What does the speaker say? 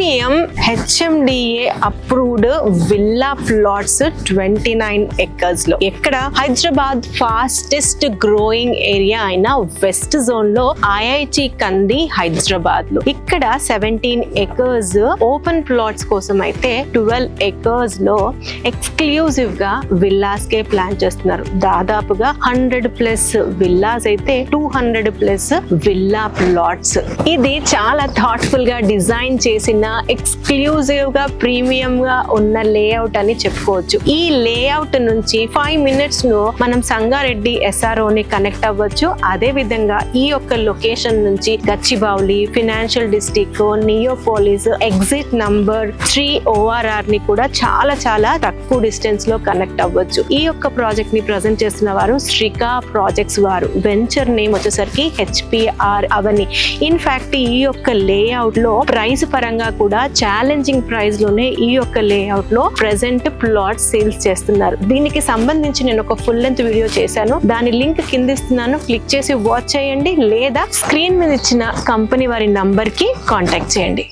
Premium HMDA approved villa plots 29 acres లో. ఎక్కడ Hyderabad fastest growing area అయిన వెస్ట్ జోన్ లో IIT కంది హైదరాబాద్ లో. ఇక్కడ 17 acres ఓపెన్ ప్లాట్స్ కోసం అయితే 12 acres లో ఎక్స్క్లూజివ్ గా విల్లాస్ కే ప్లాన్ చేస్తున్నారు. దాదాపుగా 100+ విల్లాస్ అయితే 200+ విల్లా ప్లాట్స్. ఇది చాలా థాట్ఫుల్ గా డిజైన్ చేసిన ఎక్స్క్లూజివ్ గా ప్రీమియం గా ఉన్న లేఅవుట్ అని చెప్పుకోవచ్చు. ఈ లేఅవుట్ నుంచి 5 minutes లో మనం సంగారెడ్డి SRO ని కనెక్ట్ అవ్వచ్చు. అదే విధంగా ఈ యొక్క లొకేషన్ నుంచి Gachibowli, financial district, Neopolis, exit number 3 ORR ని కూడా చాలా చాలా తక్కువ డిస్టెన్స్ లో కనెక్ట్ అవ్వచ్చు. ఈ యొక్క ప్రాజెక్ట్ ని ప్రజెంట్ చేస్తున్న వారు శ్రీకా ప్రాజెక్ట్స్ వారు. వెంచర్ నేమ్ వచ్చేసరికి HPR అవని. ఇన్ఫాక్ట్ ఈ యొక్క లేఅవుట్ లో ప్రైస్ పరంగా కూడా ఛాలెంజింగ్ ప్రైస్ లోనే ఈ యొక్క లేఅవుట్ లో ప్రెసెంట్ ప్లాట్ సేల్స్ చేస్తున్నారు. దీనికి సంబంధించి నేను ఒక ఫుల్ లెంత్ వీడియో చేశాను. దాని లింక్ కింద ఇస్తున్నాను, క్లిక్ చేసి వాచ్ చేయండి, లేదా స్క్రీన్ మీద ఇచ్చిన కంపెనీ వారి నంబర్ కి కాంటాక్ట్ చేయండి.